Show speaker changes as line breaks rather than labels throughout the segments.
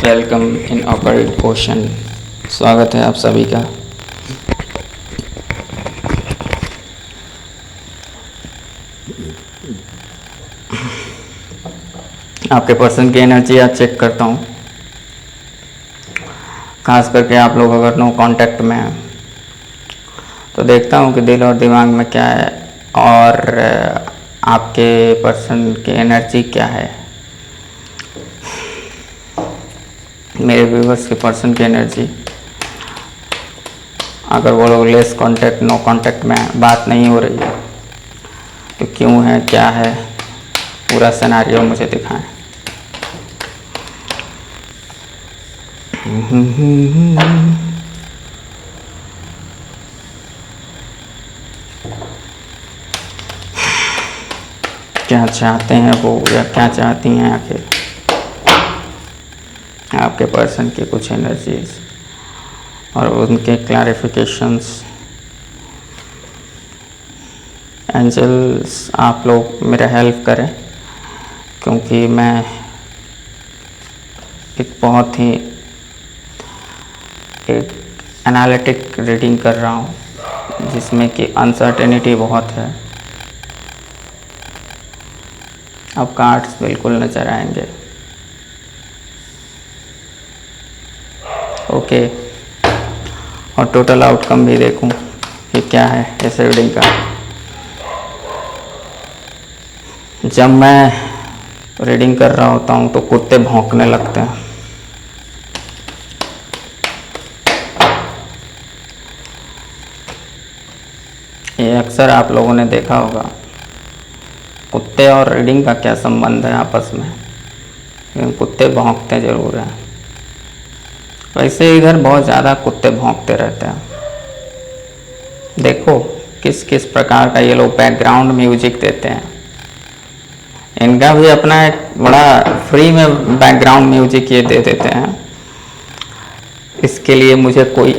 Welcome in occult ocean. स्वागत है आप सभी का। आपके पर्सन की एनर्जी आज चेक करता हूँ, खास करके आप लोग अगर नो कांटेक्ट में हैं तो देखता हूँ कि दिल और दिमाग में क्या है और आपके पर्सन की एनर्जी क्या है। मेरे व्यूवर्स के पर्सन की एनर्जी, अगर वो लोग लेस कांटेक्ट नो कांटेक्ट में बात नहीं हो रही है तो क्यों है, क्या है, पूरा सिनेरियो मुझे दिखाएं। क्या चाहते हैं वो, या क्या चाहती हैं आखिर आपके पर्सन की कुछ एनर्जीज और उनके क्लैरिफिकेशंस। एंजल्स, आप लोग मेरा हेल्प करें, क्योंकि मैं एक बहुत ही एक एनालिटिक रीडिंग कर रहा हूँ जिसमें कि अनसर्टेनिटी बहुत है। अब कार्ड्स बिल्कुल नजर आएंगे। ओके, और टोटल आउटकम भी देखूं कि क्या है इस रीडिंग का। जब मैं रीडिंग कर रहा होता हूं तो कुत्ते भौंकने लगते हैं। ये अक्सर आप लोगों ने देखा होगा। कुत्ते और रीडिंग का क्या संबंध है आपस में, लेकिन कुत्ते भौंकते ज़रूर हैं। वैसे इधर बहुत ज़्यादा कुत्ते भौंकते रहते हैं। देखो किस किस प्रकार का ये लोग बैकग्राउंड म्यूजिक देते हैं। इनका भी अपना एक बड़ा फ्री में बैकग्राउंड म्यूजिक ये दे देते हैं। इसके लिए मुझे कोई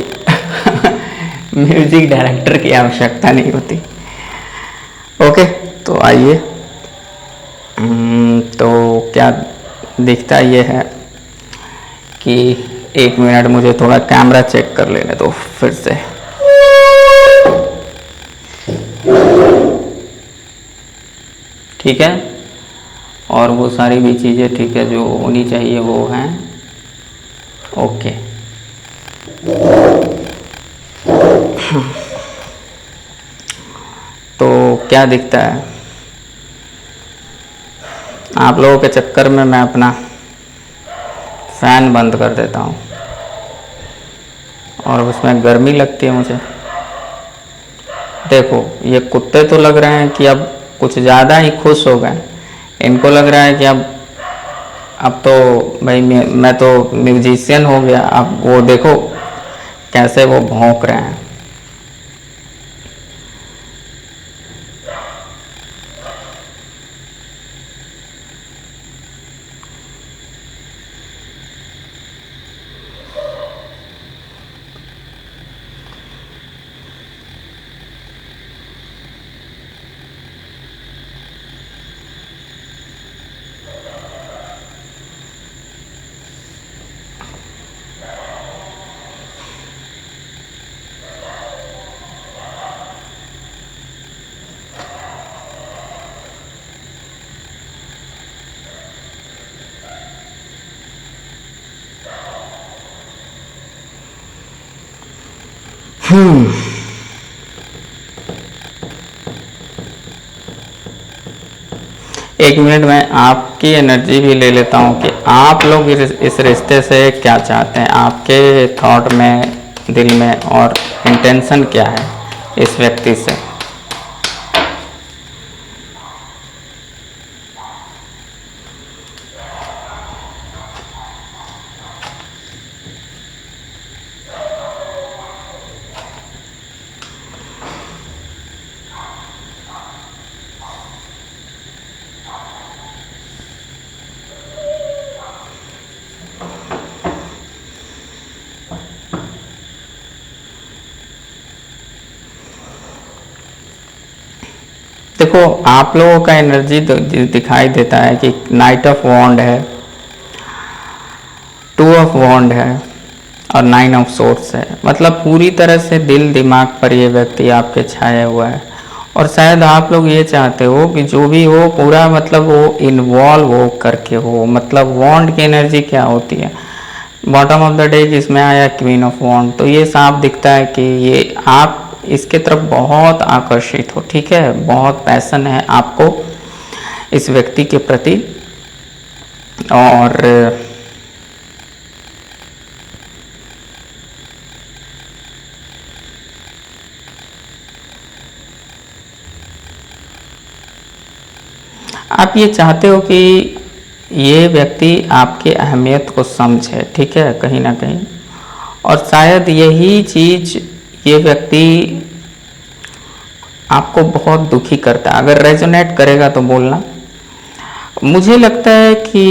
म्यूजिक डायरेक्टर की आवश्यकता नहीं होती। ओके, तो आइए। तो क्या दिखता ये है कि 1 मिनट मुझे थोड़ा कैमरा चेक कर लेने दो फिर से। ठीक है, और वो सारी भी चीज़ें ठीक है जो होनी चाहिए वो हैं। ओके, तो क्या दिखता है आप लोगों के चक्कर में मैं अपना फैन बंद कर देता हूँ और उसमें गर्मी लगती है मुझे। देखो ये कुत्ते तो लग रहे हैं कि अब कुछ ज़्यादा ही खुश हो गए। इनको लग रहा है कि अब तो भाई मैं तो म्यूजिशियन हो गया। अब वो देखो कैसे वो भौंक रहे हैं। एक मिनट में आपकी एनर्जी भी ले लेता हूँ कि आप लोग इस रिश्ते से क्या चाहते हैं। आपके थॉट में, दिल में और इंटेंशन क्या है इस व्यक्ति से। देखो आप लोगों का एनर्जी दिखाई देता है कि नाइट ऑफ वॉन्ड है, 2 टू ऑफ वॉन्ड है और 9 ऑफ सोर्ड्स है। मतलब पूरी तरह से दिल दिमाग पर ये व्यक्ति आपके छाया हुआ है और शायद आप लोग ये चाहते हो कि जो भी हो पूरा मतलब वो इन्वॉल्व हो करके हो। मतलब वॉन्ड की एनर्जी क्या होती है, बॉटम ऑफ द डेक इसमें आया क्वीन ऑफ वॉन्ड, तो ये साफ दिखता है कि ये आप इसके तरफ बहुत आकर्षित हो, ठीक है, बहुत पैशन है आपको इस व्यक्ति के प्रति। और आप ये चाहते हो कि ये व्यक्ति आपकी अहमियत को समझे, ठीक है, कहीं ना कहीं। और शायद यही चीज ये व्यक्ति आपको बहुत दुखी करता है। अगर रेजोनेट करेगा तो बोलना। मुझे लगता है कि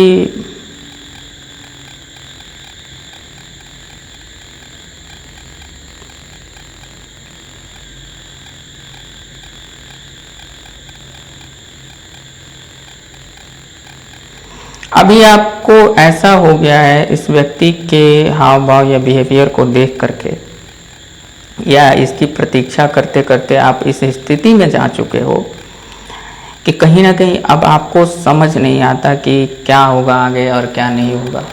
अभी आपको ऐसा हो गया है इस व्यक्ति के हाव भाव या बिहेवियर को देख करके, या इसकी प्रतीक्षा करते करते आप इस स्थिति में जा चुके हो कि कहीं ना कहीं अब आपको समझ नहीं आता कि क्या होगा आगे और क्या नहीं होगा।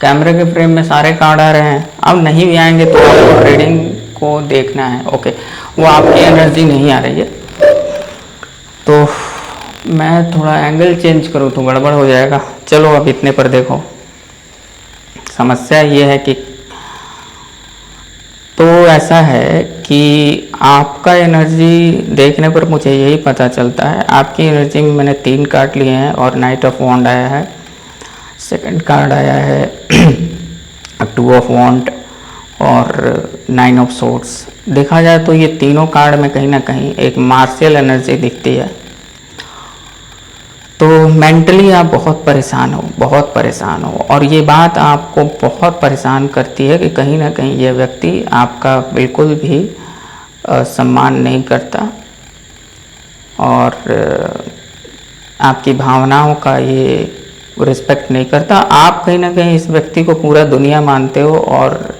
कैमरे के फ्रेम में सारे कार्ड आ रहे हैं, अब नहीं भी आएंगे तो आपको रीडिंग को देखना है। ओके, वो आपकी एनर्जी नहीं आ रही है, तो मैं थोड़ा एंगल चेंज करूँ तो गड़बड़ हो जाएगा। चलो अब इतने पर देखो। समस्या ये है कि तो ऐसा है कि आपका एनर्जी देखने पर मुझे यही पता चलता है। आपकी एनर्जी में मैंने 3 कार्ड लिए हैं और नाइट ऑफ वॉन्ड आया है, सेकंड कार्ड आया है 2 ऑफ वॉन्ड और 9 ऑफ सोर्ड्स। देखा जाए तो ये तीनों कार्ड में कहीं ना कहीं एक मार्शियल एनर्जी दिखती है। तो मेंटली आप बहुत परेशान हो, बहुत परेशान हो, और ये बात आपको बहुत परेशान करती है कि कहीं ना कहीं ये व्यक्ति आपका बिल्कुल भी सम्मान नहीं करता और आपकी भावनाओं का ये रिस्पेक्ट नहीं करता। आप कहीं ना कहीं इस व्यक्ति को पूरा दुनिया मानते हो और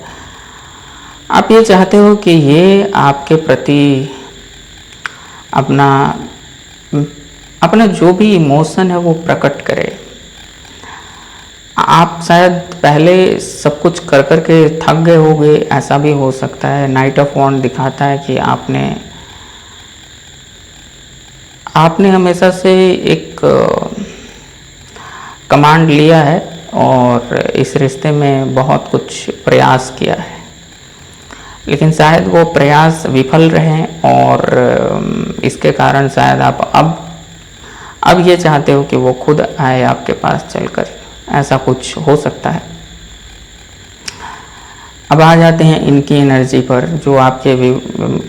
आप ये चाहते हो कि ये आपके प्रति अपना जो भी इमोशन है वो प्रकट करे। आप शायद पहले सब कुछ कर कर के थक गए होंगे, ऐसा भी हो सकता है। नाइट ऑफ वॉन्ड दिखाता है कि आपने हमेशा से एक कमांड लिया है और इस रिश्ते में बहुत कुछ प्रयास किया है, लेकिन शायद वो प्रयास विफल रहे और इसके कारण शायद आप अब ये चाहते हो कि वो खुद आए आपके पास चलकर। ऐसा कुछ हो सकता है। अब आ जाते हैं इनकी एनर्जी पर, जो आपके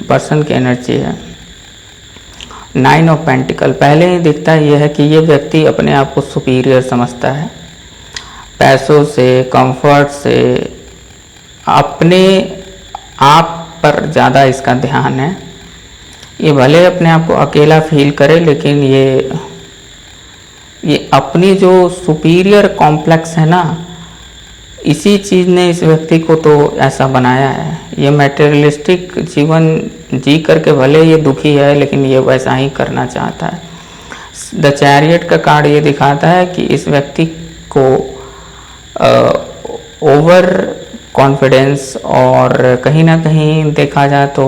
पर्सन की एनर्जी है। 9 ऑफ पेंटिकल पहले ही दिखता है, यह है कि ये व्यक्ति अपने आप को सुपीरियर समझता है। पैसों से, कंफर्ट से, अपने आप पर ज़्यादा इसका ध्यान है। ये भले अपने आप को अकेला फील करे, लेकिन ये अपनी जो सुपीरियर कॉम्प्लेक्स है ना, इसी चीज़ ने इस व्यक्ति को तो ऐसा बनाया है। ये मटेरियलिस्टिक जीवन जी करके भले ये दुखी है, लेकिन ये वैसा ही करना चाहता है। द चैरियट का कार्ड ये दिखाता है कि इस व्यक्ति को ओवर कॉन्फिडेंस और कहीं ना कहीं देखा जाए तो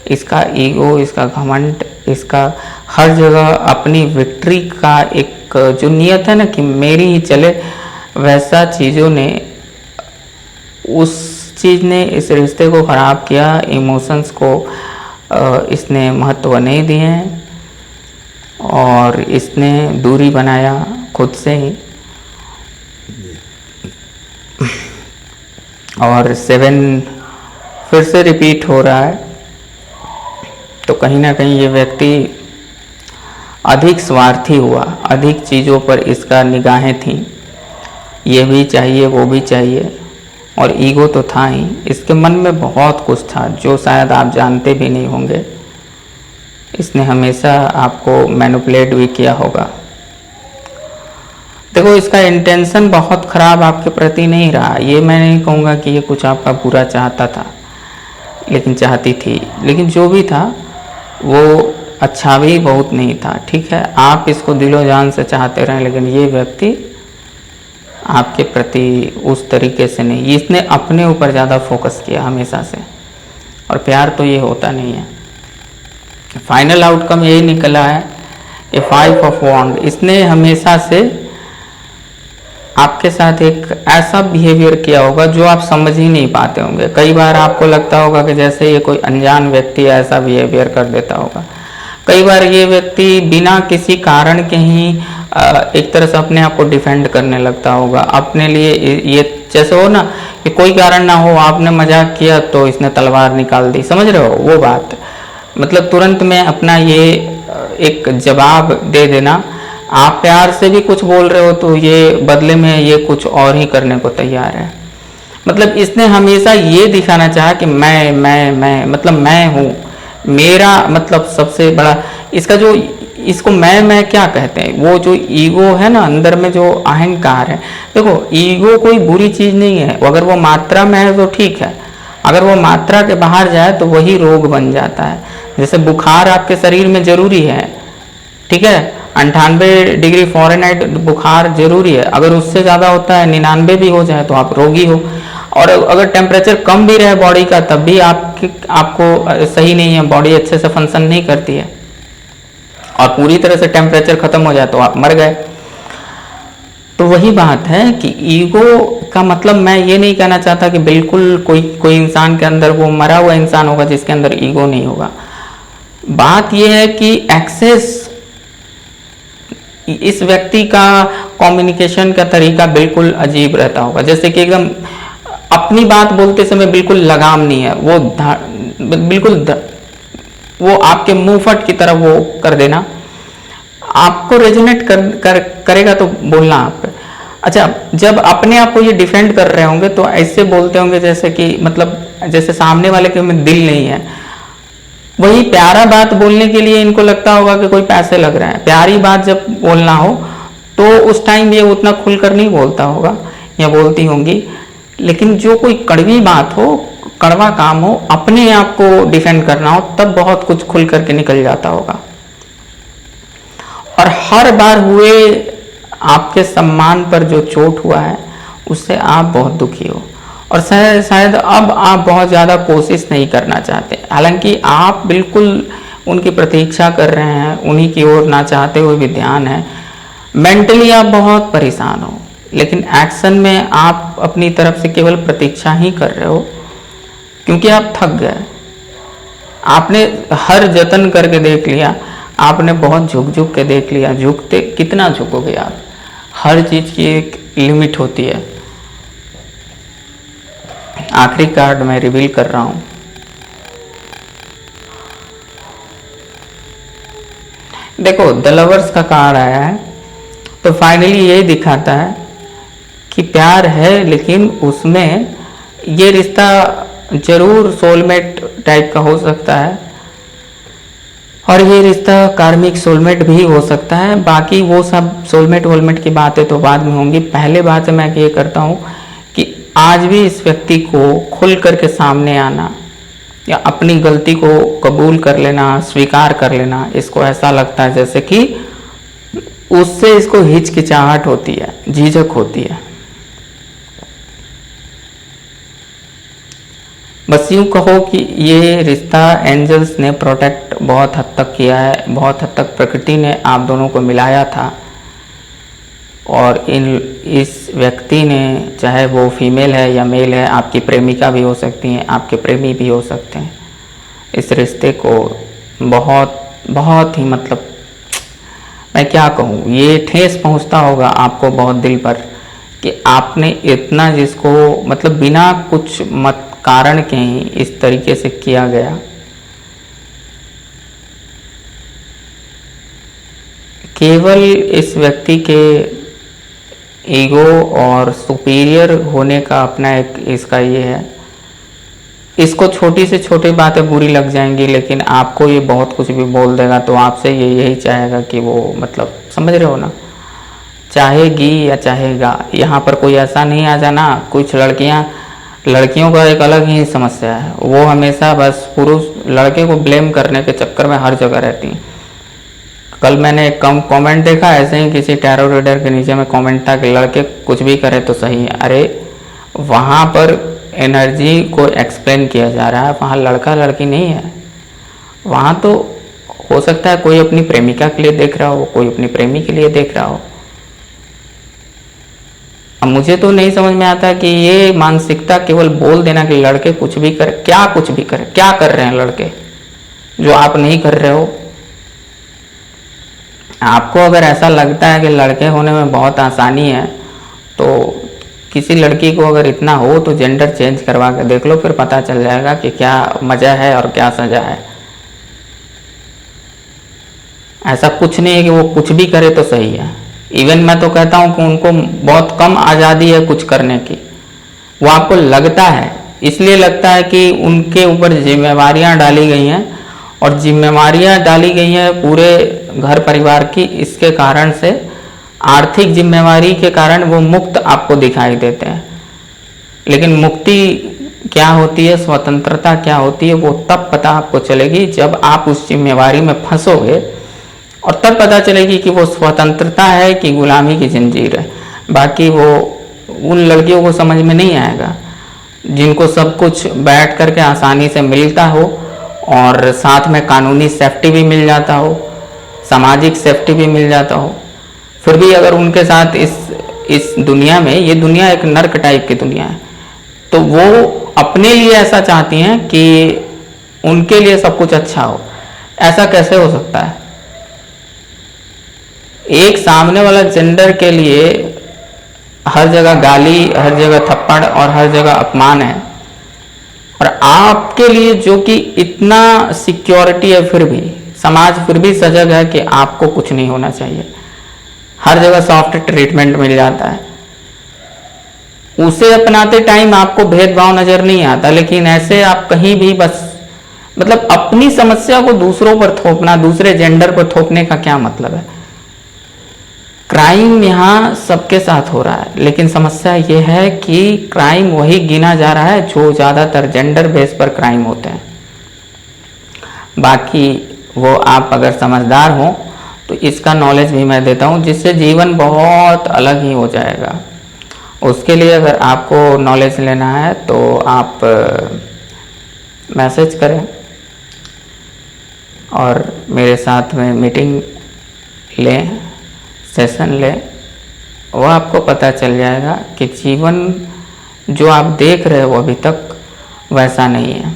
इसका ईगो, इसका घमंड, इसका हर जगह अपनी विक्ट्री का एक जो नियत है ना कि मेरी ही चले, वैसा चीज़ों ने, उस चीज़ ने इस रिश्ते को ख़राब किया। इमोशंस को इसने महत्व नहीं दिए और इसने दूरी बनाया खुद से ही। और 7 फिर से रिपीट हो रहा है, तो कहीं ना कहीं ये व्यक्ति अधिक स्वार्थी हुआ, अधिक चीज़ों पर इसका निगाहें थीं, ये भी चाहिए वो भी चाहिए, और ईगो तो था ही। इसके मन में बहुत कुछ था जो शायद आप जानते भी नहीं होंगे। इसने हमेशा आपको मैनिपुलेट भी किया होगा। देखो, इसका इंटेंशन बहुत खराब आपके प्रति नहीं रहा। ये मैं नहीं कहूँगा कि ये कुछ आपका बुरा चाहता था, लेकिन चाहती थी, लेकिन जो भी था वो अच्छा भी बहुत नहीं था। ठीक है, आप इसको दिलो जान से चाहते रहे, लेकिन ये व्यक्ति आपके प्रति उस तरीके से नहीं, इसने अपने ऊपर ज़्यादा फोकस किया हमेशा से, और प्यार तो ये होता नहीं है। फाइनल आउटकम यही निकला है कि 5 ऑफ वॉन्ड, इसने हमेशा से आपके साथ एक ऐसा बिहेवियर किया होगा जो आप समझ ही नहीं पाते होंगे। कई बार आपको लगता होगा कि जैसे ये कोई अनजान व्यक्ति ऐसा बिहेवियर कर देता होगा। कई बार ये व्यक्ति बिना किसी कारण के ही एक तरह से अपने आप को डिफेंड करने लगता होगा अपने लिए। ये जैसे हो ना कि कोई कारण ना हो, आपने मजाक किया तो इसने तलवार निकाल दी, समझ रहे हो वो बात। मतलब तुरंत में अपना ये एक जवाब दे देना। आप प्यार से भी कुछ बोल रहे हो तो ये बदले में ये कुछ और ही करने को तैयार है। मतलब इसने हमेशा ये दिखाना चाहा कि मैं मतलब मैं हूँ, मेरा मतलब सबसे बड़ा। इसका जो इसको मैं क्या कहते हैं, वो जो ईगो है ना अंदर में, जो अहंकार है। देखो, ईगो कोई बुरी चीज नहीं है, अगर वो मात्रा में है तो ठीक है, अगर वो मात्रा के बाहर जाए तो वही रोग बन जाता है। जैसे बुखार आपके शरीर में जरूरी है, ठीक है, 98 डिग्री फ़ारेनहाइट बुखार जरूरी है। अगर उससे ज़्यादा होता है, 99 भी हो जाए, तो आप रोगी हो। और अगर टेम्परेचर कम भी रहे बॉडी का, तब भी आपको सही नहीं है, बॉडी अच्छे से फंक्शन नहीं करती है। और पूरी तरह से टेम्परेचर खत्म हो जाए तो आप मर गए। तो वही बात है कि ईगो का मतलब, मैं ये नहीं कहना चाहता कि बिल्कुल कोई इंसान के अंदर वो मरा हुआ इंसान होगा जिसके अंदर ईगो नहीं होगा। बात यह है कि एक्सेस, इस व्यक्ति का कम्युनिकेशन का तरीका बिल्कुल अजीब रहता होगा। जैसे कि एकदम अपनी बात बोलते समय बिल्कुल लगाम नहीं है, वो आपके मुंह फट की तरह वो कर देना, आपको रेजोनेट करेगा तो बोलना आप। अच्छा, जब अपने आप को ये डिफेंड कर रहे होंगे तो ऐसे बोलते होंगे जैसे कि मतलब जैसे सामने वाले के में दिल नहीं है। वही प्यारा बात बोलने के लिए इनको लगता होगा कि कोई पैसे लग रहे हैं। प्यारी बात जब बोलना हो तो उस टाइम ये उतना खुलकर नहीं बोलता होगा या बोलती होंगी। लेकिन जो कोई कड़वी बात हो, कड़वा काम हो, अपने आप को डिफेंड करना हो, तब बहुत कुछ खुल करके निकल जाता होगा। और हर बार हुए आपके सम्मान पर जो चोट हुआ है उससे आप बहुत दुखी हो, और शायद अब आप बहुत ज़्यादा कोशिश नहीं करना चाहते। हालांकि आप बिल्कुल उनकी प्रतीक्षा कर रहे हैं, उन्हीं की ओर ना चाहते हुए भी ध्यान है। मेंटली आप बहुत परेशान हो, लेकिन एक्शन में आप अपनी तरफ से केवल प्रतीक्षा ही कर रहे हो, क्योंकि आप थक गए। आपने हर जतन करके देख लिया, आपने बहुत झुक के देख लिया। झुकते कितना झुकोगे आप? हर चीज़ की एक लिमिट होती है। आखिरी कार्ड मैं रिवील कर रहा हूं। देखो, द लवर्स का कार्ड आया है, तो फाइनली यही दिखाता है कि प्यार है, लेकिन उसमें ये रिश्ता जरूर सोलमेट टाइप का हो सकता है, और ये रिश्ता कार्मिक सोलमेट भी हो सकता है। बाकी वो सब सोलमेट वोलमेट की बातें तो बाद में होंगी। पहले बात मैं ये करता हूँ कि आज भी इस व्यक्ति को खुल करके सामने आना या अपनी गलती को कबूल कर लेना, स्वीकार कर लेना। इसको ऐसा लगता है जैसे कि उससे इसको हिचकिचाहट होती है, झिझक होती है। बस यूँ कहो कि ये रिश्ता एंजल्स ने प्रोटेक्ट बहुत हद तक किया है, बहुत हद तक प्रकृति ने आप दोनों को मिलाया था। और इस व्यक्ति ने, चाहे वो फीमेल है या मेल है, आपकी प्रेमिका भी हो सकती हैं, आपके प्रेमी भी हो सकते हैं, इस रिश्ते को बहुत ही मतलब मैं क्या कहूँ, ये ठेस पहुँचता होगा आपको बहुत दिल पर कि आपने इतना जिसको मतलब बिना कुछ मत कारण के ही इस तरीके से किया गया। केवल इस व्यक्ति के ईगो और सुपीरियर होने का अपना एक इसका ये है। इसको छोटी से छोटी बातें बुरी लग जाएंगी, लेकिन आपको ये बहुत कुछ भी बोल देगा, तो आपसे ये यही चाहेगा कि वो मतलब समझ रहे हो ना, चाहेगी या चाहेगा, यहाँ पर कोई ऐसा नहीं आ जाना। कुछ लड़कियों का एक अलग ही समस्या है, वो हमेशा बस पुरुष लड़के को ब्लेम करने के चक्कर में हर जगह रहती हैं। कल मैंने एक कमेंट देखा, ऐसे ही किसी टैरो रीडर के नीचे में कमेंट था कि लड़के कुछ भी करे तो सही है। अरे वहाँ पर एनर्जी को एक्सप्लेन किया जा रहा है, वहाँ लड़का लड़की नहीं है। वहाँ तो हो सकता है कोई अपनी प्रेमिका के लिए देख रहा हो, कोई अपनी प्रेमी के लिए देख रहा हो। अब मुझे तो नहीं समझ में आता कि ये मानसिकता केवल बोल देना कि लड़के कुछ भी करे, क्या कुछ भी करे, क्या कर रहे हैं लड़के जो आप नहीं कर रहे हो। आपको अगर ऐसा लगता है कि लड़के होने में बहुत आसानी है, तो किसी लड़की को अगर इतना हो तो जेंडर चेंज करवा के देख लो, फिर पता चल जाएगा कि क्या मजा है और क्या सजा है। ऐसा कुछ नहीं है कि वो कुछ भी करे तो सही है। इवन मैं तो कहता हूँ कि उनको बहुत कम आज़ादी है कुछ करने की। वो आपको लगता है, इसलिए लगता है कि उनके ऊपर जिम्मेवारियाँ डाली गई हैं, और जिम्मेवारियाँ डाली गई हैं पूरे घर परिवार की। इसके कारण से आर्थिक जिम्मेवारी के कारण वो मुक्त आपको दिखाई देते हैं। लेकिन मुक्ति क्या होती है, स्वतंत्रता क्या होती है, वो तब पता आपको चलेगी जब आप उस जिम्मेवारी में फंसोगे, और तब पता चलेगी कि वो स्वतंत्रता है कि गुलामी की जंजीर है। बाकी वो उन लड़कियों को समझ में नहीं आएगा जिनको सब कुछ बैठ करके आसानी से मिलता हो, और साथ में कानूनी सेफ्टी भी मिल जाता हो, सामाजिक सेफ्टी भी मिल जाता हो। फिर भी अगर उनके साथ इस दुनिया में, ये दुनिया एक नर्क टाइप की दुनिया है, तो वो अपने लिए ऐसा चाहती हैं कि उनके लिए सब कुछ अच्छा हो। ऐसा कैसे हो सकता है? एक सामने वाला जेंडर के लिए हर जगह गाली, हर जगह थप्पड़ और हर जगह अपमान है, और आपके लिए जो कि इतना सिक्योरिटी है, फिर भी समाज फिर भी सजग है कि आपको कुछ नहीं होना चाहिए। हर जगह सॉफ्ट ट्रीटमेंट मिल जाता है। उसे अपनाते टाइम आपको भेदभाव नजर नहीं आता, लेकिन ऐसे आप कहीं भी बस मतलब अपनी समस्या को दूसरों पर थोपना, दूसरे जेंडर पर थोपने का क्या मतलब है? क्राइम यहाँ सबके साथ हो रहा है, लेकिन समस्या ये है कि क्राइम वही गिना जा रहा है जो ज़्यादातर जेंडर बेस पर क्राइम होते हैं। बाकी वो आप अगर समझदार हो तो इसका नॉलेज भी मैं देता हूँ, जिससे जीवन बहुत अलग ही हो जाएगा। उसके लिए अगर आपको नॉलेज लेना है तो आप मैसेज करें और मेरे साथ में मीटिंग लें, सेशन लें। वो आपको पता चल जाएगा कि जीवन जो आप देख रहे हो अभी तक वैसा नहीं है।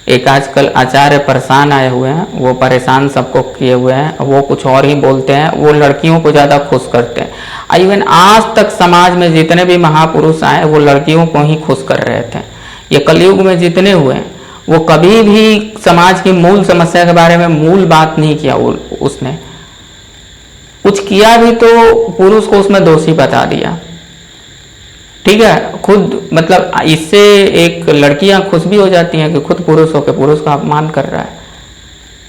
एक आजकल आचार्य परेशान आए हुए हैं, वो परेशान सबको किए हुए हैं, वो कुछ और ही बोलते हैं, वो लड़कियों को ज़्यादा खुश करते हैं। इवन आज तक समाज में जितने भी महापुरुष आए वो लड़कियों को ही खुश कर रहे थे। ये कलयुग में जितने हुए हैं वो कभी भी समाज की मूल समस्या के बारे में मूल बात नहीं किया। उसने कुछ किया भी तो पुरुष को उसमें दोषी बता दिया। ठीक है, खुद मतलब इससे एक लड़कियां खुश भी हो जाती हैं कि खुद पुरुष होकर पुरुष का अपमान कर रहा है।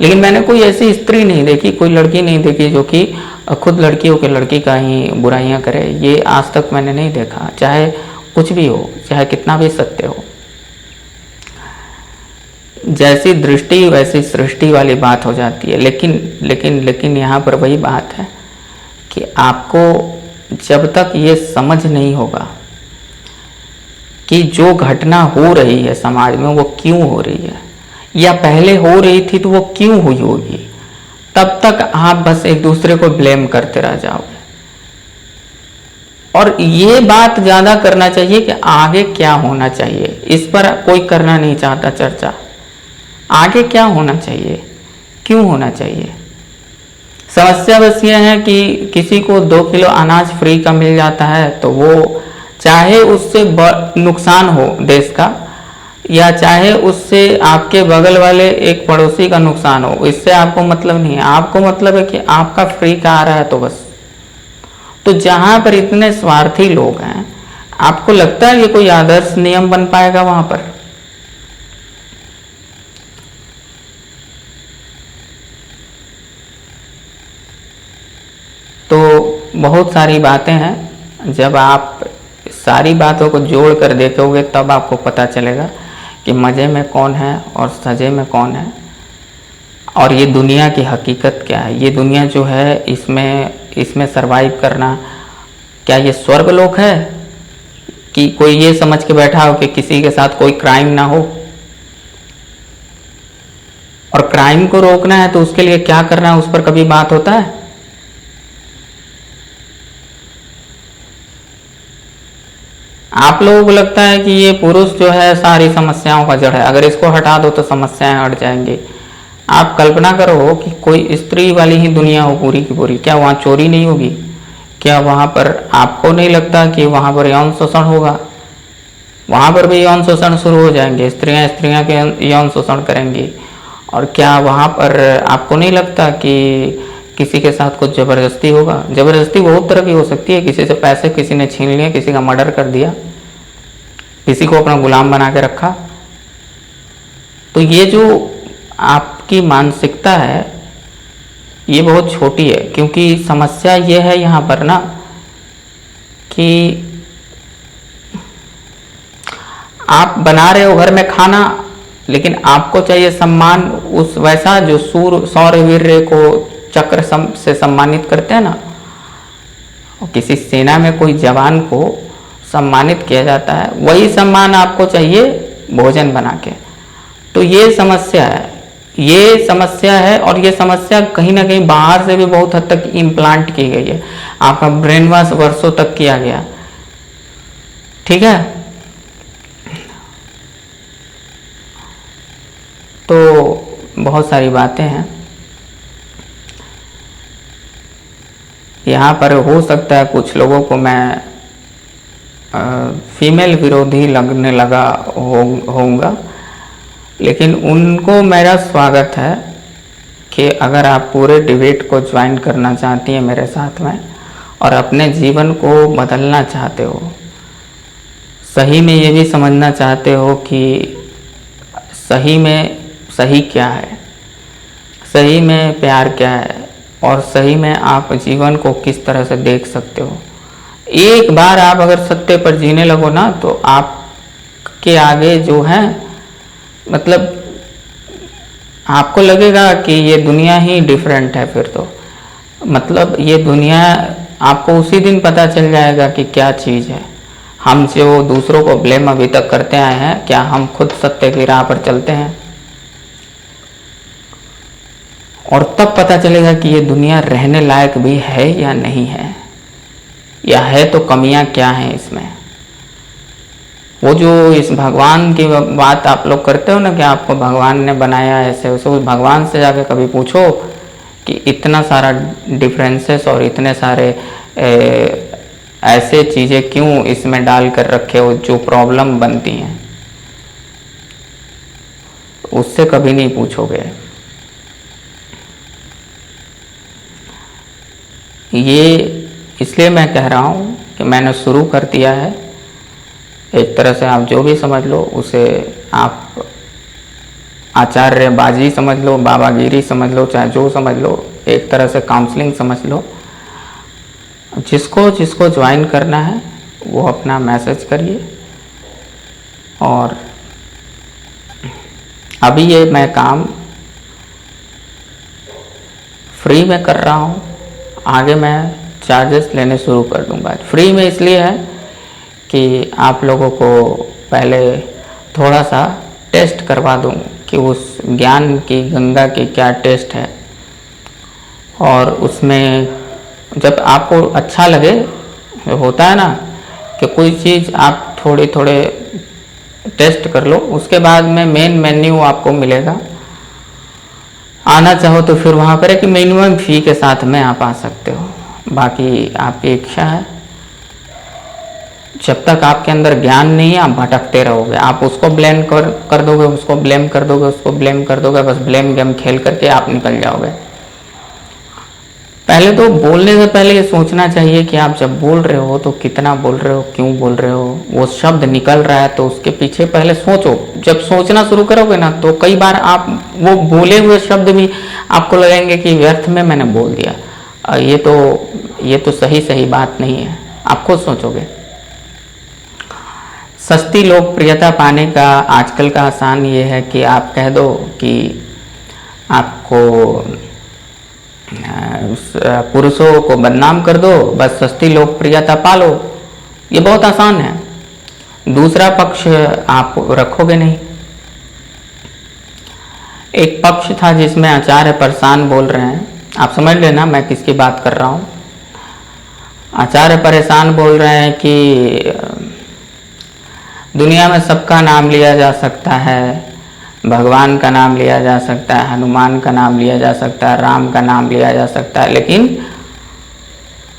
लेकिन मैंने कोई ऐसी स्त्री नहीं देखी, कोई लड़की नहीं देखी जो कि खुद लड़की होकर लड़की का ही बुराइयां करे। ये आज तक मैंने नहीं देखा, चाहे कुछ भी हो, चाहे कितना भी सत्य हो। जैसी दृष्टि वैसी सृष्टि वाली बात हो जाती है। लेकिन यहाँ पर वही बात है कि आपको जब तक ये समझ नहीं होगा कि जो घटना हो रही है समाज में वो क्यों हो रही है, या पहले हो रही थी तो वो क्यों हुई होगी, तब तक आप बस एक दूसरे को ब्लेम करते रह जाओगे। और ये बात ज्यादा करना चाहिए कि आगे क्या होना चाहिए, इस पर कोई करना नहीं चाहता चर्चा। आगे क्या होना चाहिए, क्यों होना चाहिए। समस्या बस ये है कि किसी को 2 किलो अनाज फ्री का मिल जाता है तो वो चाहे उससे नुकसान हो देश का, या चाहे उससे आपके बगल वाले एक पड़ोसी का नुकसान हो, इससे आपको मतलब नहीं है। आपको मतलब है कि आपका फ्री का आ रहा है तो बस। तो जहां पर इतने स्वार्थी लोग हैं, आपको लगता है कि कोई आदर्श नियम बन पाएगा वहां पर? तो बहुत सारी बातें हैं, जब आप सारी बातों को जोड़ कर देखोगे तब आपको पता चलेगा कि मज़े में कौन है और सजे में कौन है, और ये दुनिया की हकीकत क्या है। ये दुनिया जो है, इसमें सरवाइव करना, क्या ये स्वर्गलोक है कि कोई ये समझ के बैठा हो कि किसी के साथ कोई क्राइम ना हो। और क्राइम को रोकना है तो उसके लिए क्या करना है, उस पर कभी बात होता है? आप लोगों को लगता है कि ये पुरुष जो है सारी समस्याओं का जड़ है, अगर इसको हटा दो तो समस्याएं हट जाएंगी। आप कल्पना करो कि कोई स्त्री वाली ही दुनिया हो पूरी की पूरी, क्या वहाँ चोरी नहीं होगी? क्या वहाँ पर आपको नहीं लगता कि वहाँ पर यौन शोषण होगा? वहाँ पर भी यौन शोषण शुरू हो जाएंगे, स्त्रियां के यौन शोषण करेंगी। और क्या वहाँ पर आपको नहीं लगता कि किसी के साथ कुछ ज़बरदस्ती होगा? ज़बरदस्ती बहुत तरह की हो सकती है, किसी से पैसे किसी ने छीन लिए, किसी का मर्डर कर दिया, किसी को अपना गुलाम बना के रखा। तो ये जो आपकी मानसिकता है ये बहुत छोटी है, क्योंकि समस्या ये है यहाँ पर ना कि आप बना रहे हो घर में खाना, लेकिन आपको चाहिए सम्मान उस वैसा जो शौर्यवीर्य को चक्र से सम्मानित करते हैं ना। और किसी सेना में कोई जवान को सम्मानित किया जाता है, वही सम्मान आपको चाहिए भोजन बना के। तो ये समस्या है, ये समस्या है। और ये समस्या कहीं ना कहीं बाहर से भी बहुत हद तक इम्प्लांट की गई है, आपका ब्रेन वॉश वर्षों तक किया गया। ठीक है, तो बहुत सारी बातें हैं यहाँ पर। हो सकता है कुछ लोगों को मैं फीमेल विरोधी लगने लगा होऊंगा, लेकिन उनको मेरा स्वागत है कि अगर आप पूरे डिबेट को ज्वाइन करना चाहती हैं मेरे साथ में और अपने जीवन को बदलना चाहते हो, सही में ये भी समझना चाहते हो कि सही में सही क्या है, सही में प्यार क्या है, और सही में आप जीवन को किस तरह से देख सकते हो। एक बार आप अगर सत्य पर जीने लगो ना, तो आपके आगे जो है, मतलब आपको लगेगा कि ये दुनिया ही डिफरेंट है। फिर तो मतलब ये दुनिया, आपको उसी दिन पता चल जाएगा कि क्या चीज़ है। हम जो दूसरों को ब्लेम अभी तक करते आए हैं, क्या हम खुद सत्य की राह पर चलते हैं? और तब पता चलेगा कि ये दुनिया रहने लायक भी है या नहीं है, या है तो कमियां क्या हैं इसमें। वो जो इस भगवान की बात आप लोग करते हो ना कि आपको भगवान ने बनाया ऐसे वैसे, उस भगवान से जाके कभी पूछो कि इतना सारा डिफरेंसेस और इतने सारे ऐसे चीज़ें क्यों इसमें डाल कर रखे हो जो प्रॉब्लम बनती हैं, उससे कभी नहीं पूछोगे। ये इसलिए मैं कह रहा हूँ कि मैंने शुरू कर दिया है। एक तरह से आप जो भी समझ लो उसे आप आचार्यबाजी समझ लो, बाबागिरी समझ लो, चाहे जो समझ लो, एक तरह से काउंसलिंग समझ लो। जिसको जिसको ज्वाइन करना है वो अपना मैसेज करिए। और अभी ये मैं काम फ्री में कर रहा हूँ, आगे मैं चार्जेस लेने शुरू कर दूंगा। फ्री में इसलिए है कि आप लोगों को पहले थोड़ा सा टेस्ट करवा दूं कि उस ज्ञान की गंगा की क्या टेस्ट है, और उसमें जब आपको अच्छा लगे, होता है ना कि कोई चीज़ आप थोड़े थोड़े टेस्ट कर लो, उसके बाद में मेन मेन्यू आपको मिलेगा। आना चाहो तो फिर वहाँ पर है कि मिनिमम फी के साथ में आप आ सकते हो, बाकी आपकी इच्छा है। जब तक आपके अंदर ज्ञान नहीं है आप भटकते रहोगे, आप उसको ब्लेम कर दोगे, उसको ब्लेम कर दोगे, उसको ब्लेम कर दोगे, बस ब्लेम गेम खेल करके आप निकल जाओगे। पहले तो बोलने से पहले ये सोचना चाहिए कि आप जब बोल रहे हो तो कितना बोल रहे हो, क्यों बोल रहे हो। वो शब्द निकल रहा है तो उसके पीछे पहले सोचो। जब सोचना शुरू करोगे ना तो कई बार आप वो बोले हुए शब्द भी आपको लगेंगे कि व्यर्थ में मैंने बोल दिया। ये तो सही बात नहीं है। आप खुद सोचोगे। सस्ती लोकप्रियता पाने का आजकल का आसान ये है कि आप कह दो कि आपको पुरुषों को बदनाम कर दो, बस सस्ती लोकप्रियता पालो। ये बहुत आसान है। दूसरा पक्ष आप रखोगे नहीं। एक पक्ष था जिसमें आचार्य परेशान बोल रहे हैं, आप समझ लेना मैं किसकी बात कर रहा हूँ। आचार्य परेशान बोल रहे हैं कि दुनिया में सबका नाम लिया जा सकता है, भगवान का नाम लिया जा सकता है, हनुमान का नाम लिया जा सकता है, राम का नाम लिया जा सकता है, लेकिन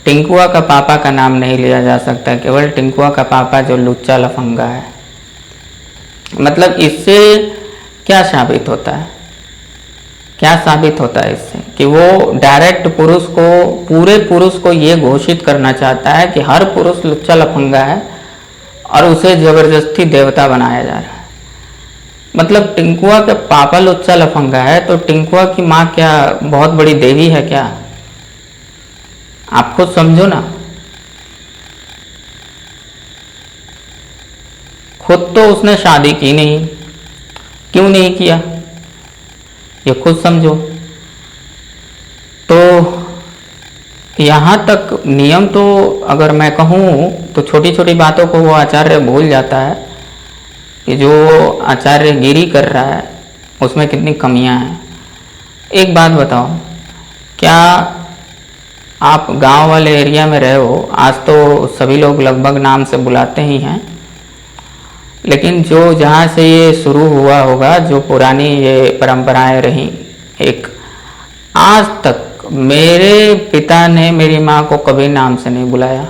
टिंकुआ का पापा का नाम नहीं लिया जा सकता। केवल टिंकुआ का पापा जो लुच्चा लफंगा है। मतलब इससे क्या साबित होता है? क्या साबित होता है इससे? कि वो डायरेक्ट पुरुष को, पूरे पुरुष को ये घोषित करना चाहता है कि हर पुरुष लुच्चा लफंगा है और उसे जबरदस्ती देवता बनाया जा रहा है। मतलब टिंकुआ के पापा लुच्चा लफंगा है तो टिंकुआ की माँ क्या बहुत बड़ी देवी है क्या? आप खुद समझो ना। खुद तो उसने शादी की नहीं, क्यों नहीं किया ये खुद समझो। तो यहाँ तक नियम तो अगर मैं कहूँ तो छोटी छोटी बातों को वो आचार्य भूल जाता है कि जो आचार्य गिरी कर रहा है उसमें कितनी कमियां हैं। एक बात बताओ, क्या आप गांव वाले एरिया में रहे हो? आज तो सभी लोग लगभग नाम से बुलाते ही हैं, लेकिन जो जहाँ से ये शुरू हुआ होगा, जो पुरानी ये परंपराएं रही, एक आज तक मेरे पिता ने मेरी माँ को कभी नाम से नहीं बुलाया।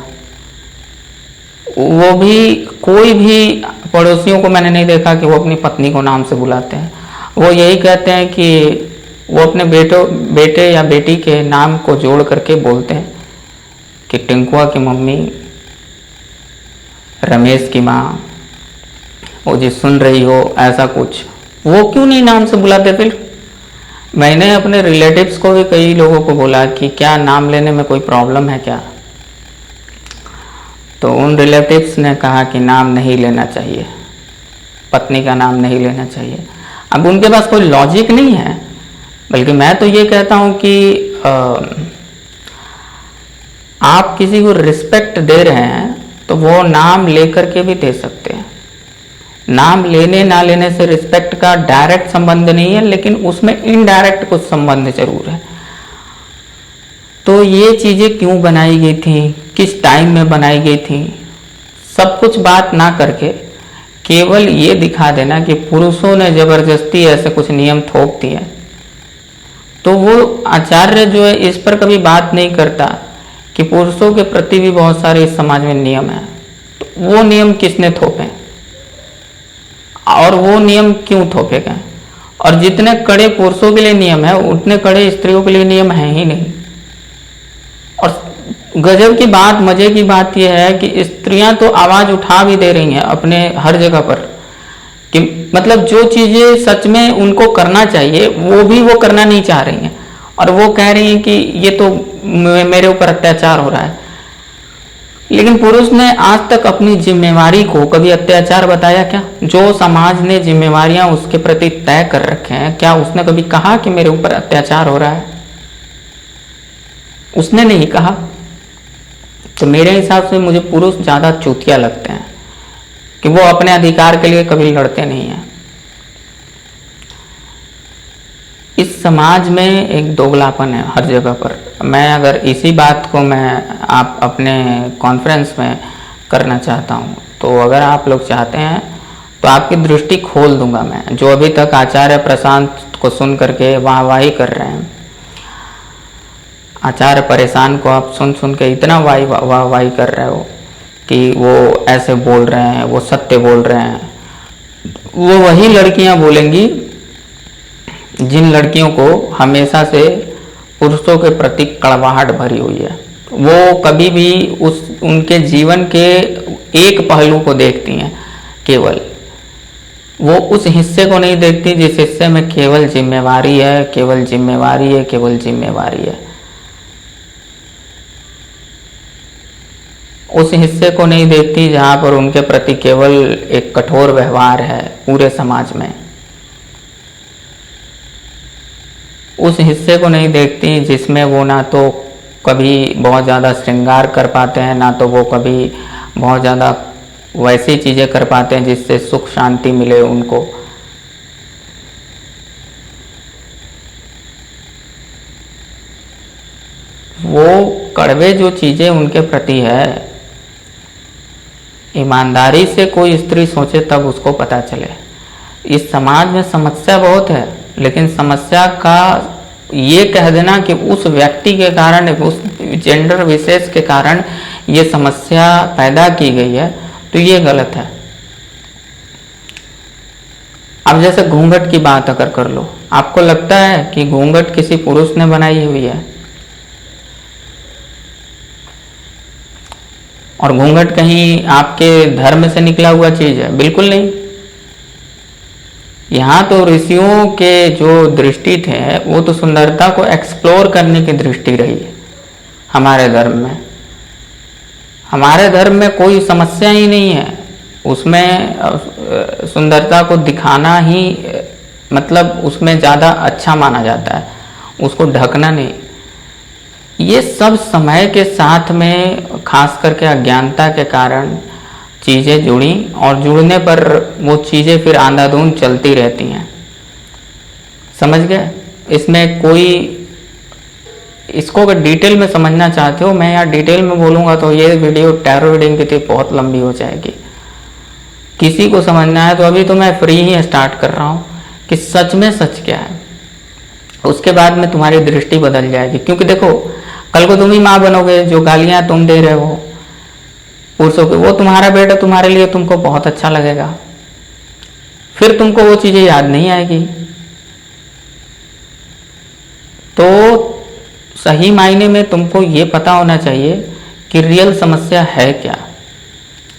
वो भी, कोई भी पड़ोसियों को मैंने नहीं देखा कि वो अपनी पत्नी को नाम से बुलाते हैं। वो यही कहते हैं कि वो अपने बेटे या बेटी के नाम को जोड़ करके बोलते हैं कि टिंकुआ की मम्मी, रमेश की माँ, वो जी सुन रही हो, ऐसा कुछ। वो क्यों नहीं नाम से बुलाते? फिर मैंने अपने रिलेटिव्स को भी कई लोगों को बोला कि क्या नाम लेने में कोई प्रॉब्लम है क्या? तो उन रिलेटिव्स ने कहा कि नाम नहीं लेना चाहिए, पत्नी का नाम नहीं लेना चाहिए। अब उनके पास कोई लॉजिक नहीं है, बल्कि मैं तो ये कहता हूं कि आप किसी को रिस्पेक्ट दे रहे हैं तो वो नाम लेकर के भी दे सकते हैं। नाम लेने ना लेने से रिस्पेक्ट का डायरेक्ट संबंध नहीं है, लेकिन उसमें इनडायरेक्ट कुछ संबंध जरूर है। तो ये चीजें क्यों बनाई गई थी, किस टाइम में बनाई गई थी, सब कुछ बात ना करके केवल ये दिखा देना कि पुरुषों ने जबरदस्ती ऐसे कुछ नियम थोप दिए, तो वो आचार्य जो है इस पर कभी बात नहीं करता कि पुरुषों के प्रति भी बहुत सारे इस समाज में नियम है। तो वो नियम किसने थोपे और वो नियम क्यों थोपे गए? और जितने कड़े पुरुषों के लिए नियम है उतने कड़े स्त्रियों के लिए नियम है ही नहीं। और गजब की बात, मजे की बात यह है कि स्त्रियां तो आवाज उठा भी दे रही हैं अपने हर जगह पर कि मतलब जो चीजें सच में उनको करना चाहिए वो भी वो करना नहीं चाह रही हैं, और वो कह रही हैं कि ये तो मेरे ऊपर अत्याचार हो रहा है। लेकिन पुरुष ने आज तक अपनी जिम्मेवारी को कभी अत्याचार बताया क्या? जो समाज ने जिम्मेवारियां उसके प्रति तय कर रखे हैं, क्या उसने कभी कहा कि मेरे ऊपर अत्याचार हो रहा है? उसने नहीं कहा। तो मेरे हिसाब से मुझे पुरुष ज्यादा चूतिया लगते हैं कि वो अपने अधिकार के लिए कभी लड़ते नहीं हैं। इस समाज में एक दोगलापन है हर जगह पर। मैं अगर इसी बात को मैं आप अपने कॉन्फ्रेंस में करना चाहता हूँ, तो अगर आप लोग चाहते हैं तो आपकी दृष्टि खोल दूंगा मैं। जो अभी तक आचार्य प्रशांत को सुन करके वाहवाही कर रहे हैं, आचार्य परेशान को आप सुन सुन के इतना वाहवाही कर रहे हो कि वो ऐसे बोल रहे हैं, वो सत्य बोल रहे हैं, वो वही लड़कियां बोलेंगी जिन लड़कियों को हमेशा से पुरुषों के प्रति कड़वाहट भरी हुई है। वो कभी भी उनके जीवन के एक पहलू को देखती हैं, केवल वो उस हिस्से को नहीं देखती जिस हिस्से में केवल जिम्मेवारी है, केवल जिम्मेवारी है, केवल जिम्मेवारी है। उस हिस्से को नहीं देखती जहां पर उनके प्रति केवल एक कठोर व्यवहार है पूरे समाज में। उस हिस्से को नहीं देखती जिसमें वो ना तो कभी बहुत ज़्यादा श्रृंगार कर पाते हैं, ना तो वो कभी बहुत ज़्यादा वैसी चीज़ें कर पाते हैं जिससे सुख शांति मिले उनको। वो कड़वे जो चीज़ें उनके प्रति है, ईमानदारी से कोई स्त्री सोचे तब उसको पता चले। इस समाज में समस्या बहुत है, लेकिन समस्या का ये कह देना कि उस व्यक्ति के कारण, उस जेंडर विशेष के कारण ये समस्या पैदा की गई है, तो ये गलत है। अब जैसे घूंघट की बात अगर कर लो, आपको लगता है कि घूंघट किसी पुरुष ने बनाई हुई है? और घूंघट कहीं आपके धर्म से निकला हुआ चीज है? बिल्कुल नहीं। यहाँ तो ऋषियों के जो दृष्टि थे वो तो सुंदरता को एक्सप्लोर करने की दृष्टि रही है। हमारे धर्म में, हमारे धर्म में कोई समस्या ही नहीं है, उसमें सुंदरता को दिखाना ही मतलब उसमें ज़्यादा अच्छा माना जाता है, उसको ढकना नहीं। ये सब समय के साथ में खास करके अज्ञानता के कारण चीज़ें जुड़ी, और जुड़ने पर वो चीज़ें फिर आंधाधुंध चलती रहती हैं। समझ गए? इसमें कोई, इसको अगर डिटेल में समझना चाहते हो, मैं यार डिटेल में बोलूँगा तो ये वीडियो टैरो रीडिंग की थी बहुत लंबी हो जाएगी। किसी को समझना है तो अभी तो मैं फ्री ही स्टार्ट कर रहा हूँ कि सच में सच क्या है, उसके बाद में तुम्हारी दृष्टि बदल जाएगी। क्योंकि देखो, कल को तुम ही माँ बनोगे, जो गालियाँ तुम दे रहे हो पुरुषों को, वो तुम्हारा बेटा तुम्हारे लिए तुमको बहुत अच्छा लगेगा, फिर तुमको वो चीज़ें याद नहीं आएगी। तो सही मायने में तुमको ये पता होना चाहिए कि रियल समस्या है क्या।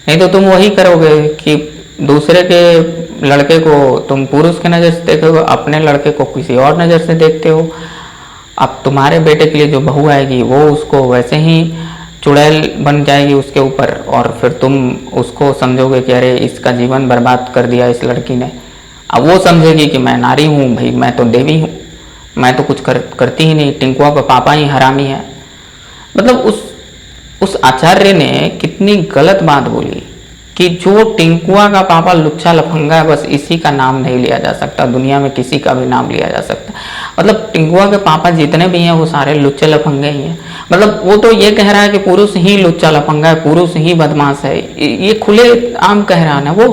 नहीं तो तुम वही करोगे कि दूसरे के लड़के को तुम पुरुष के नज़र से देखोगे, अपने लड़के को किसी और नज़र से देखते हो। अब तुम्हारे बेटे के लिए जो बहू आएगी वो उसको वैसे ही चुड़ैल बन जाएगी उसके ऊपर, और फिर तुम उसको समझोगे कि अरे इसका जीवन बर्बाद कर दिया इस लड़की ने। अब वो समझेगी कि मैं नारी हूँ भाई, मैं तो देवी हूँ, मैं तो कुछ करती ही नहीं, टिंकुआ का पापा ही हरामी है। मतलब उस आचार्य ने कितनी गलत बात बोली कि जो टिंकुआ का पापा लुच्चा लफंगा है, बस इसी का नाम नहीं लिया जा सकता, दुनिया में किसी का भी नाम लिया जा सकता। मतलब टिंकुआ के पापा जितने भी हैं वो सारे लुच्चे लफंगे ही हैं। मतलब वो तो ये कह रहा है कि पुरुष ही लुच्चा लफंगा है, पुरुष ही बदमाश है, ये खुले आम कह रहा है ना। वो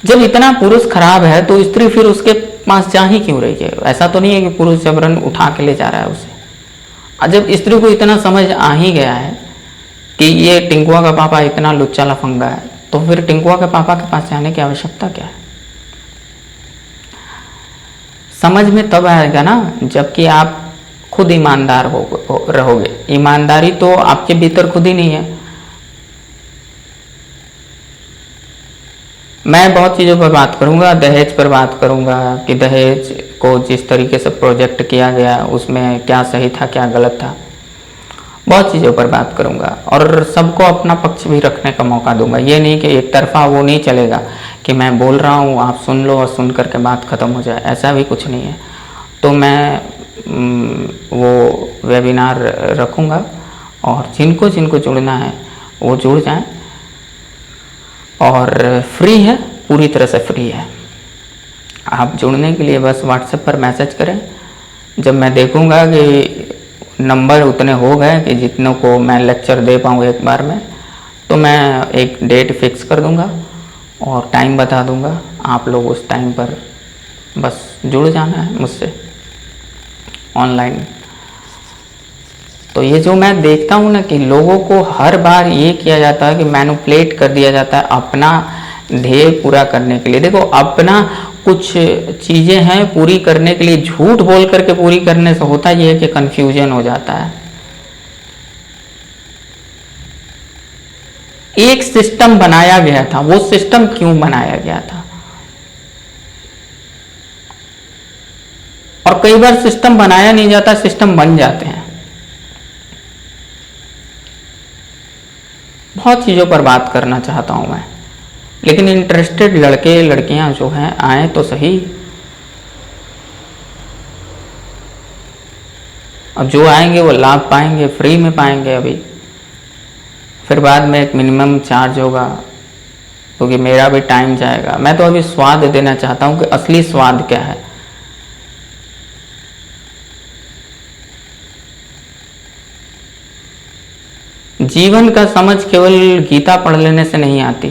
जब इतना पुरुष खराब है तो स्त्री फिर उसके पास जा ही क्यों रही है? ऐसा तो नहीं है कि पुरुष जबरन उठा के ले जा रहा है उसे। जब स्त्री को इतना समझ आ ही गया है कि ये टिंकुआ का पापा इतना लुच्चा लफंगा है, तो फिर टिंकुआ के पापा के पास जाने की आवश्यकता क्या है? समझ में तब आएगा ना जबकि आप खुद ईमानदार रहोगे। ईमानदारी तो आपके भीतर खुद ही नहीं है। मैं बहुत चीज़ों पर बात करूंगा, दहेज पर बात करूंगा कि दहेज को जिस तरीके से प्रोजेक्ट किया गया उसमें क्या सही था क्या गलत था, बहुत चीज़ों पर बात करूंगा, और सबको अपना पक्ष भी रखने का मौका दूंगा। ये नहीं कि एक तरफा वो नहीं चलेगा कि मैं बोल रहा हूँ आप सुन लो और सुन करके बात ख़त्म हो जाए, ऐसा भी कुछ नहीं है। तो मैं वो वेबिनार रखूँगा और जिनको जिनको जुड़ना है वो जुड़ जाएं, और फ्री है, पूरी तरह से फ्री है। आप जुड़ने के लिए बस व्हाट्सएप पर मैसेज करें। जब मैं देखूंगा कि नंबर उतने हो गए कि जितनों को मैं लेक्चर दे पाऊँ एक बार में, तो मैं एक डेट फिक्स कर दूंगा और टाइम बता दूंगा। आप लोग उस टाइम पर बस जुड़ जाना है मुझसे ऑनलाइन। तो ये जो मैं देखता हूँ ना कि लोगों को हर बार ये किया जाता है कि मैनिपुलेट कर दिया जाता है अपना ध्येय पूरा करने के लिए। देखो, अपना कुछ चीज़ें हैं पूरी करने के लिए झूठ बोल करके पूरी करने से होता ये है कि कंफ्यूजन हो जाता है। एक सिस्टम बनाया गया था, वो सिस्टम क्यों बनाया गया था? और कई बार सिस्टम बनाया नहीं जाता, सिस्टम बन जाते हैं। बहुत चीज़ों पर बात करना चाहता हूँ मैं, लेकिन इंटरेस्टेड लड़के लड़कियाँ जो हैं आए तो सही। अब जो आएंगे वो लाभ पाएंगे, फ्री में पाएंगे अभी, फिर बाद में एक मिनिमम चार्ज होगा, क्योंकि मेरा भी टाइम जाएगा। मैं तो अभी स्वाद देना चाहता हूँ कि असली स्वाद क्या है। जीवन का समझ केवल गीता पढ़ लेने से नहीं आती।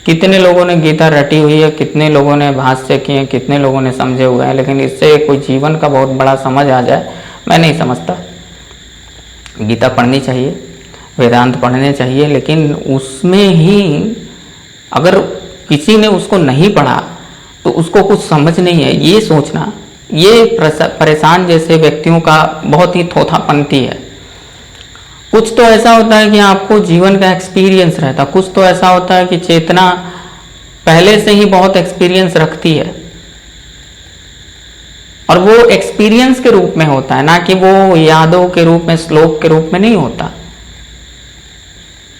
कितने लोगों ने गीता रटी हुई है, कितने लोगों ने भाष्य किए, कितने लोगों ने समझे हुए हैं, लेकिन इससे कोई जीवन का बहुत बड़ा समझ आ जाए, मैं नहीं समझता। गीता पढ़नी चाहिए, वेदांत पढ़ने चाहिए, लेकिन उसमें ही अगर किसी ने उसको नहीं पढ़ा तो उसको कुछ समझ नहीं है, ये सोचना, ये परेशान जैसे व्यक्तियों का बहुत ही थोथापंती है। कुछ तो ऐसा होता है कि आपको जीवन का एक्सपीरियंस रहता, कुछ तो ऐसा होता है कि चेतना पहले से ही बहुत एक्सपीरियंस रखती है, और वो एक्सपीरियंस के रूप में होता है, ना कि वो यादों के रूप में, श्लोक के रूप में नहीं होता।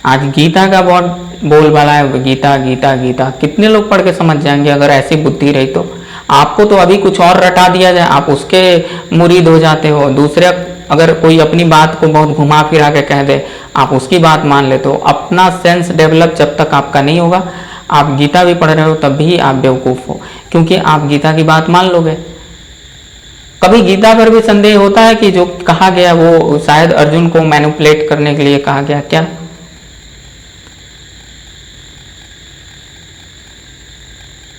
आज गीता का बहुत बोलबाला है, गीता गीता गीता, कितने लोग पढ़ के समझ जाएंगे अगर ऐसी बुद्धि रही तो। आपको तो अभी कुछ और रटा दिया जाए, आप उसके मुरीद हो जाते हो। दूसरे अगर कोई अपनी बात को बहुत घुमा फिरा के कह दे, आप उसकी बात मान लेते हो। अपना सेंस डेवलप जब तक आपका नहीं होगा, आप गीता भी पढ़ रहे हो तब भी आप बेवकूफ़ हो, क्योंकि आप गीता की बात मान लोगे। कभी गीता पर भी संदेह होता है कि जो कहा गया वो शायद अर्जुन को मैनिपुलेट करने के लिए कहा गया क्या?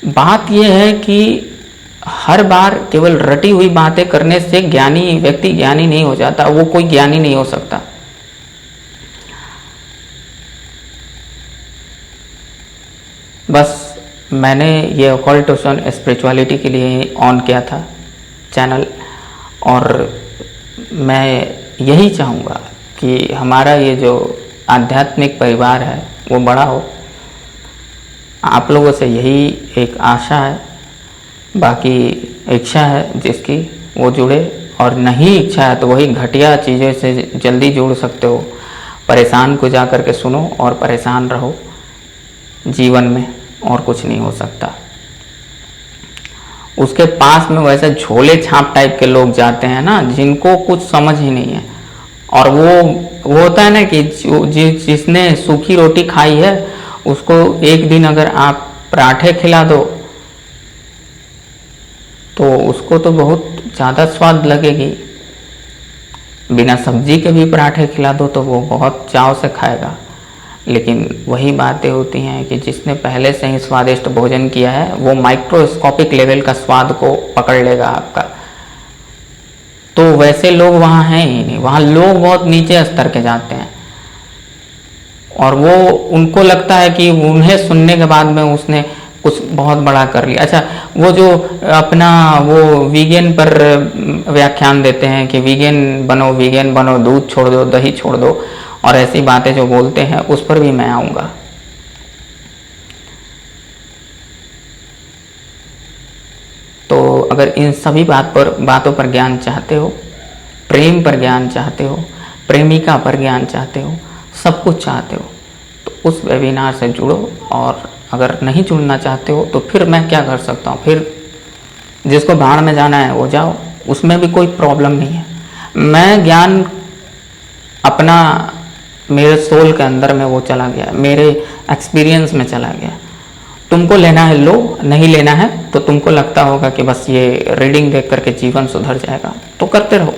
बात यह है कि हर बार केवल रटी हुई बातें करने से ज्ञानी व्यक्ति ज्ञानी नहीं हो जाता, वो कोई ज्ञानी नहीं हो सकता। बस मैंने ये ऑकल्टेशन स्पिरिचुअलिटी के लिए ऑन किया था चैनल, और मैं यही चाहूँगा कि हमारा ये जो आध्यात्मिक परिवार है वो बड़ा हो। आप लोगों से यही एक आशा है, बाकी इच्छा है जिसकी वो जुड़े, और नहीं इच्छा है तो वही घटिया चीज़ों से जल्दी जुड़ सकते हो। परेशान को जा कर के सुनो और परेशान रहो, जीवन में और कुछ नहीं हो सकता। उसके पास में वैसे झोले छाप टाइप के लोग जाते हैं ना, जिनको कुछ समझ ही नहीं है, और वो होता है ना कि जिसने सूखी रोटी खाई है उसको एक दिन अगर आप पराठे खिला दो तो उसको तो बहुत ज़्यादा स्वाद लगेगी। बिना सब्जी के भी पराठे खिला दो तो वो बहुत चाव से खाएगा। लेकिन वही बातें होती हैं कि जिसने पहले से ही स्वादिष्ट भोजन किया है वो माइक्रोस्कोपिक लेवल का स्वाद को पकड़ लेगा आपका। तो वैसे लोग वहाँ हैं ही नहीं, वहाँ लोग बहुत नीचे स्तर के जाते हैं, और वो उनको लगता है कि उन्हें सुनने के बाद में उसने कुछ बहुत बड़ा कर लिया। अच्छा, वो जो अपना वो वीगन पर व्याख्यान देते हैं कि वीगन बनो, दूध छोड़ दो, दही छोड़ दो, और ऐसी बातें जो बोलते हैं उस पर भी मैं आऊँगा। तो अगर इन सभी बातों पर ज्ञान चाहते हो, प्रेम पर ज्ञान चाहते हो, प्रेमिका पर ज्ञान चाहते हो, सब कुछ चाहते हो, तो उस वेबिनार से जुड़ो। और अगर नहीं जुड़ना चाहते हो तो फिर मैं क्या कर सकता हूँ? फिर जिसको भाड़ में जाना है वो जाओ, उसमें भी कोई प्रॉब्लम नहीं है। मैं ज्ञान अपना मेरे सोल के अंदर में वो चला गया, मेरे एक्सपीरियंस में चला गया। तुमको लेना है लो, नहीं लेना है तो तुमको लगता होगा कि बस ये रीडिंग देख करके जीवन सुधर जाएगा, तो करते रहो।